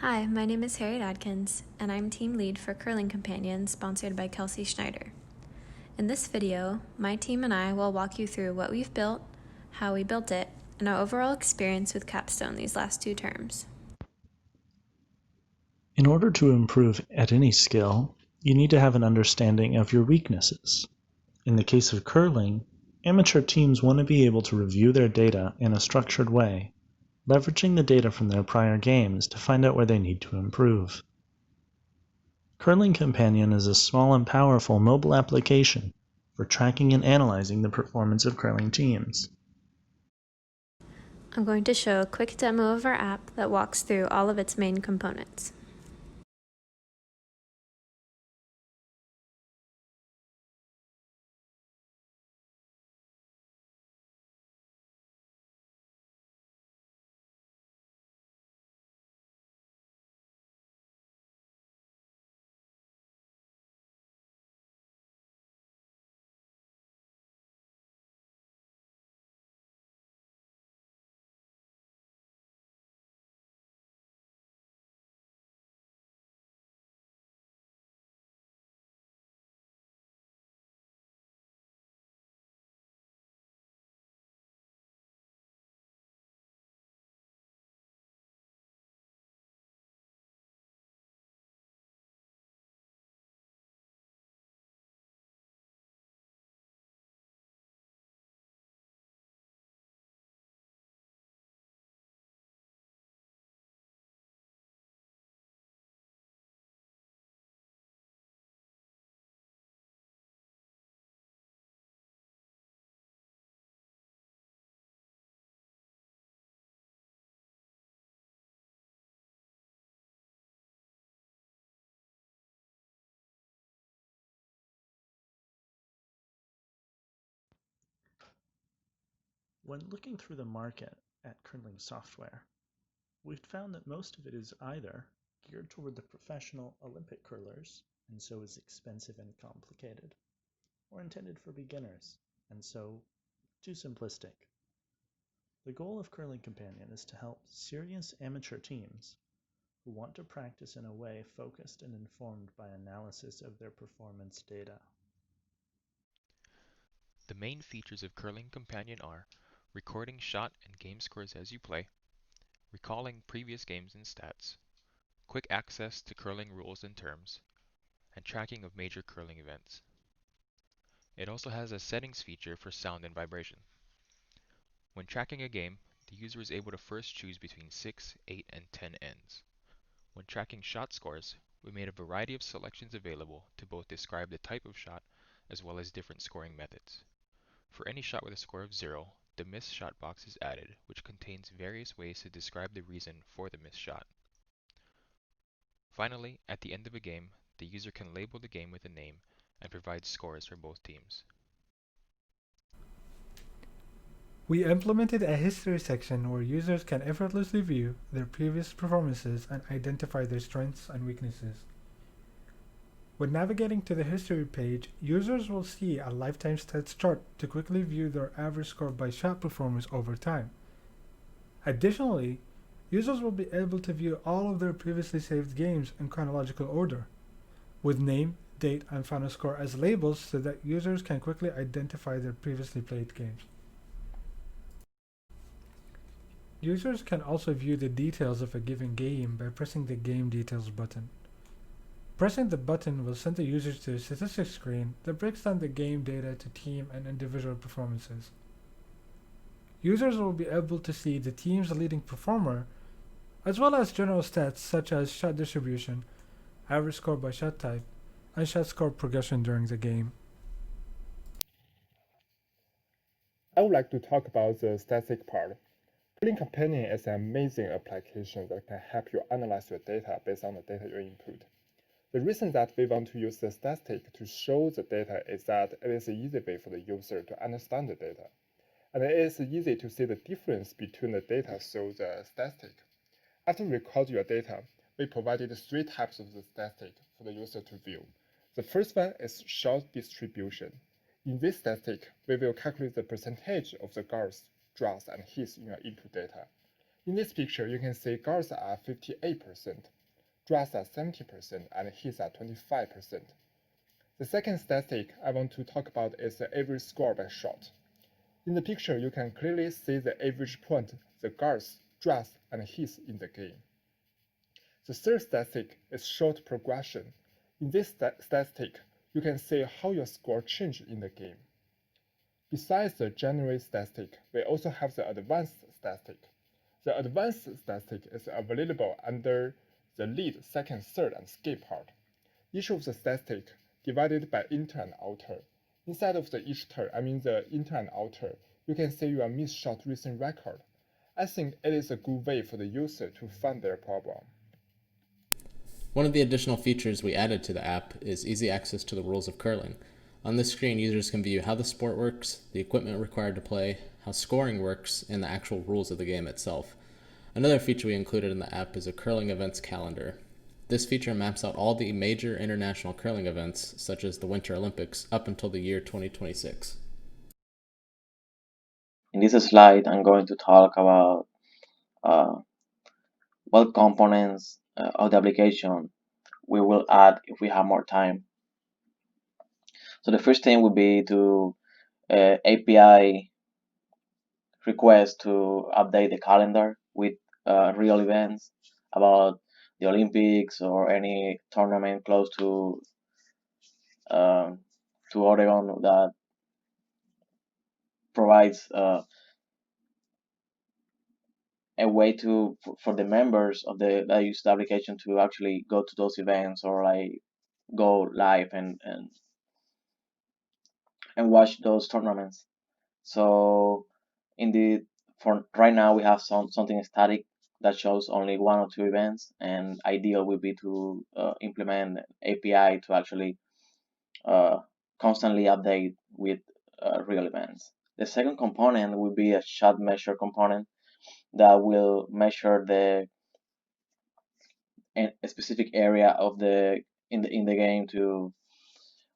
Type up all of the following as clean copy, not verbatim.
Hi, my name is Harriet Adkins, and I'm team lead for Curling Companion, sponsored by Kelsey Schneider. In this video, my team and I will walk you through what we've built, how we built it, and our overall experience with Capstone these last two terms. In order to improve at any skill, you need to have an understanding of your weaknesses. In the case of curling, amateur teams want to be able to review their data in a structured way, leveraging the data from their prior games to find out where they need to improve. Curling Companion is a small and powerful mobile application for tracking and analyzing the performance of curling teams. I'm going to show a quick demo of our app that walks through all of its main components. When looking through the market at curling software, we've found that most of it is either geared toward the professional Olympic curlers, and so is expensive and complicated, or intended for beginners, and so too simplistic. The goal of Curling Companion is to help serious amateur teams who want to practice in a way focused and informed by analysis of their performance data. The main features of Curling Companion are recording shot and game scores as you play, recalling previous games and stats, quick access to curling rules and terms, and tracking of major curling events. It also has a settings feature for sound and vibration. When tracking a game, the user is able to first choose between 6, 8, and 10 ends. When tracking shot scores, we made a variety of selections available to both describe the type of shot as well as different scoring methods. For any shot with a score of 0, the missed shot box is added, which contains various ways to describe the reason for the missed shot. Finally, at the end of a game, the user can label the game with a name and provide scores for both teams. We implemented a history section where users can effortlessly view their previous performances and identify their strengths and weaknesses. When navigating to the history page, users will see a lifetime stats chart to quickly view their average score by shot performance over time. Additionally, users will be able to view all of their previously saved games in chronological order, with name, date, and final score as labels so that users can quickly identify their previously played games. Users can also view the details of a given game by pressing the Game Details button. Pressing the button will send the user to a statistics screen that breaks down the game data to team and individual performances. Users will be able to see the team's leading performer, as well as general stats such as shot distribution, average score by shot type, and shot score progression during the game. I would like to talk about the statistic part. Curling Companion is an amazing application that can help you analyze your data based on the data you input. The reason that we want to use the statistic to show the data is that it is an easy way for the user to understand the data. And it is easy to see the difference between the data through the statistic. After you record your data, we provided 3 types of the statistic for the user to view. The first one is shot distribution. In this statistic, we will calculate the percentage of the goals, draws, and hits in your input data. In this picture, you can see guards are 58%, drags are 70%, and hits are 25%. The second statistic I want to talk about is the average score by shot. In the picture, you can clearly see the average point the guards, drags, and hits in the game. The third statistic is shot progression. In this statistic, you can see how your score changed in the game. Besides the general statistic, we also have the advanced statistic. The advanced statistic is available under the lead, second, third, and skip part. Each of the statistics divided by inter and outer. Inside of the each term, the inter and outer, you can see your missed shot recent record. I think it is a good way for the user to find their problem. One of the additional features we added to the app is easy access to the rules of curling. On this screen, users can view how the sport works, the equipment required to play, how scoring works, and the actual rules of the game itself. Another feature we included in the app is a curling events calendar. This feature maps out all the major international curling events, such as the Winter Olympics, up until the year 2026. In this slide, I'm going to talk about what components of the application we will add if we have more time. So the first thing would be to API request to update the calendar with real events about the Olympics or any tournament close to Oregon that provides a way for the members of that use the application to actually go to those events or like go live and watch those tournaments. So for right now we have something static that shows only one or two events, and ideal would be to implement API to actually constantly update with real events. The second component would be a shot measure component that will measure a specific area of in the game to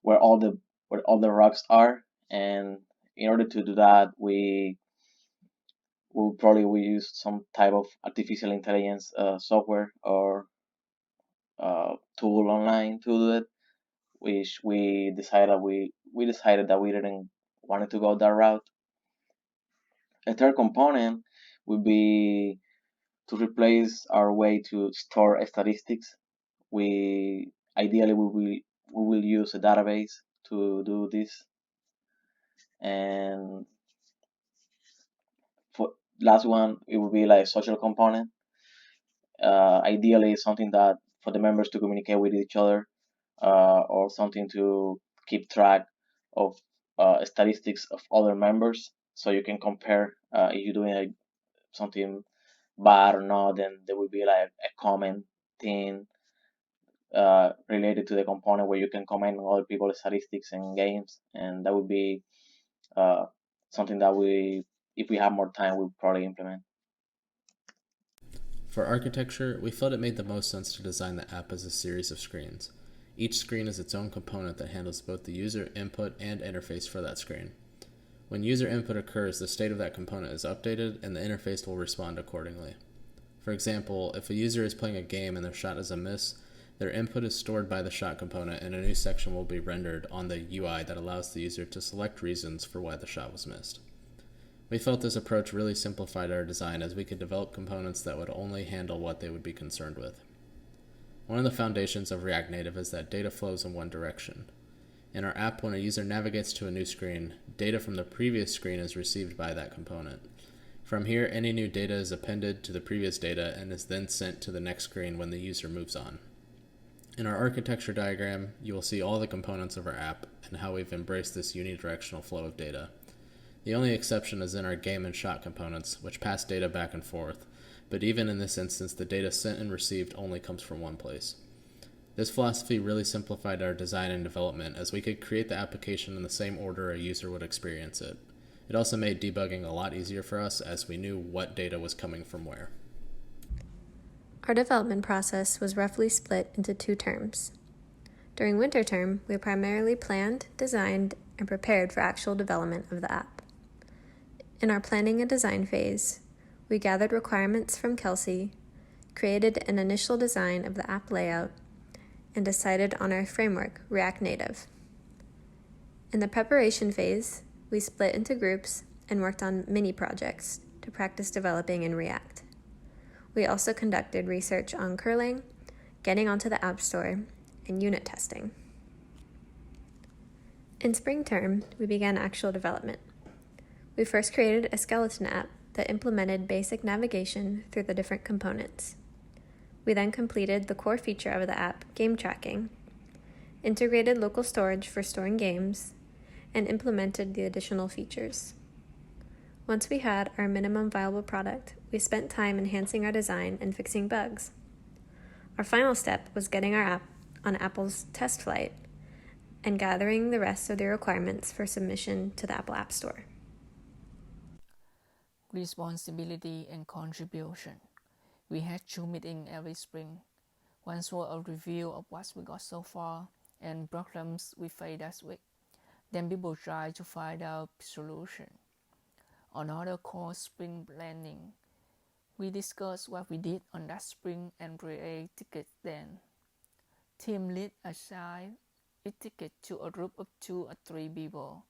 where all the rocks are, and in order to do that we use some type of artificial intelligence software or tool online to do it, which we decided that we didn't want to go that route. A third component would be to replace our way to store statistics. Ideally we will use a database to do this, and for last one it will be like social component. Ideally something that for the members to communicate with each other, or something to keep track of statistics of other members, so you can compare if you're doing something bad or not. Then there will be like a comment thing related to the component where you can comment on other people's statistics and games, and that would be something that if we have more time, we'll probably implement. For architecture, we felt it made the most sense to design the app as a series of screens. Each screen is its own component that handles both the user input and interface for that screen. When user input occurs, the state of that component is updated and the interface will respond accordingly. For example, if a user is playing a game and their shot is a miss, their input is stored by the shot component and a new section will be rendered on the UI that allows the user to select reasons for why the shot was missed. We felt this approach really simplified our design, as we could develop components that would only handle what they would be concerned with. One of the foundations of React Native is that data flows in one direction. In our app, when a user navigates to a new screen, data from the previous screen is received by that component. From here, any new data is appended to the previous data and is then sent to the next screen when the user moves on. In our architecture diagram, you will see all the components of our app and how we've embraced this unidirectional flow of data. The only exception is in our game and shot components, which pass data back and forth, but even in this instance, the data sent and received only comes from one place. This philosophy really simplified our design and development, as we could create the application in the same order a user would experience it. It also made debugging a lot easier for us, as we knew what data was coming from where. Our development process was roughly split into two terms. During winter term, we primarily planned, designed, and prepared for actual development of the app. In our planning and design phase, we gathered requirements from Kelsey, created an initial design of the app layout, and decided on our framework, React Native. In the preparation phase, we split into groups and worked on mini projects to practice developing in React. We also conducted research on curling, getting onto the App Store, and unit testing. In spring term, we began actual development. We first created a skeleton app that implemented basic navigation through the different components. We then completed the core feature of the app, game tracking, integrated local storage for storing games, and implemented the additional features. Once we had our minimum viable product, we spent time enhancing our design and fixing bugs. Our final step was getting our app on Apple's test flight and gathering the rest of the requirements for submission to the Apple App Store. Responsibility and contribution. We had 2 meetings every spring. One was a review of what we got so far and problems we faced that week. Then people try to find out solution. Another called spring planning. We discussed what we did on that spring and create tickets then. Team lead assigned a ticket to a group of 2 or 3 people.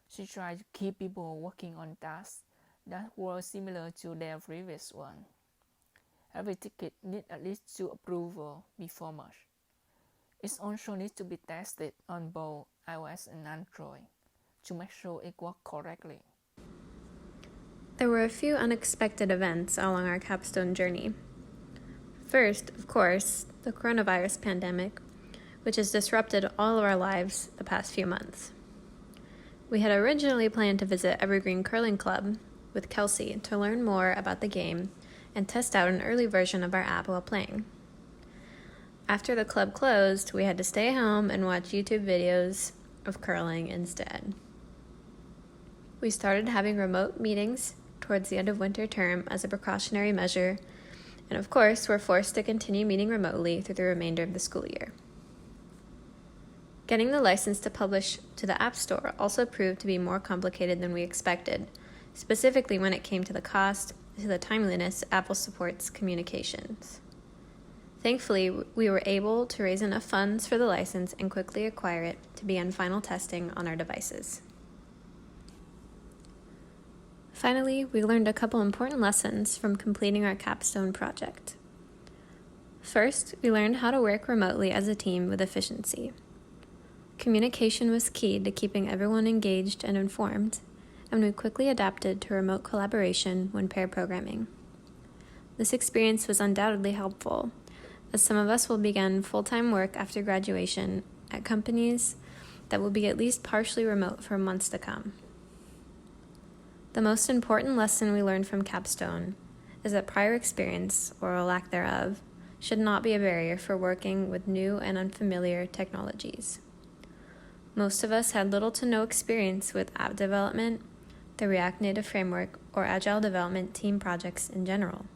She tried to keep people working on tasks that were similar to their previous one. Every ticket needs at least 2 approvals before merge. It also needs to be tested on both iOS and Android to make sure it works correctly. There were a few unexpected events along our Capstone journey. First, of course, the coronavirus pandemic, which has disrupted all of our lives the past few months. We had originally planned to visit Evergreen Curling Club with Kelsey to learn more about the game and test out an early version of our app while playing. After the club closed, we had to stay home and watch YouTube videos of curling instead. We started having remote meetings towards the end of winter term as a precautionary measure, and of course, we're forced to continue meeting remotely through the remainder of the school year. Getting the license to publish to the App Store also proved to be more complicated than we expected, specifically when it came to the cost, to the timeliness Apple supports communications. Thankfully, we were able to raise enough funds for the license and quickly acquire it to begin final testing on our devices. Finally, we learned a couple important lessons from completing our Capstone project. First, we learned how to work remotely as a team with efficiency. Communication was key to keeping everyone engaged and informed, and we quickly adapted to remote collaboration when pair programming. This experience was undoubtedly helpful, as some of us will begin full-time work after graduation at companies that will be at least partially remote for months to come. The most important lesson we learned from Capstone is that prior experience, or a lack thereof, should not be a barrier for working with new and unfamiliar technologies. Most of us had little to no experience with app development, the React Native framework, or agile development team projects in general.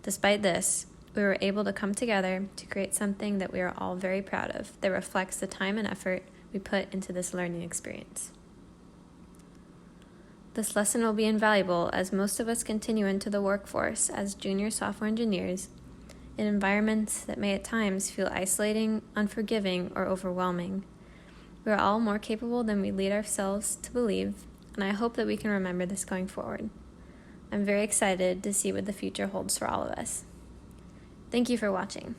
Despite this, we were able to come together to create something that we are all very proud of that reflects the time and effort we put into this learning experience. This lesson will be invaluable as most of us continue into the workforce as junior software engineers in environments that may at times feel isolating, unforgiving, or overwhelming. We are all more capable than we lead ourselves to believe, and I hope that we can remember this going forward. I'm very excited to see what the future holds for all of us. Thank you for watching.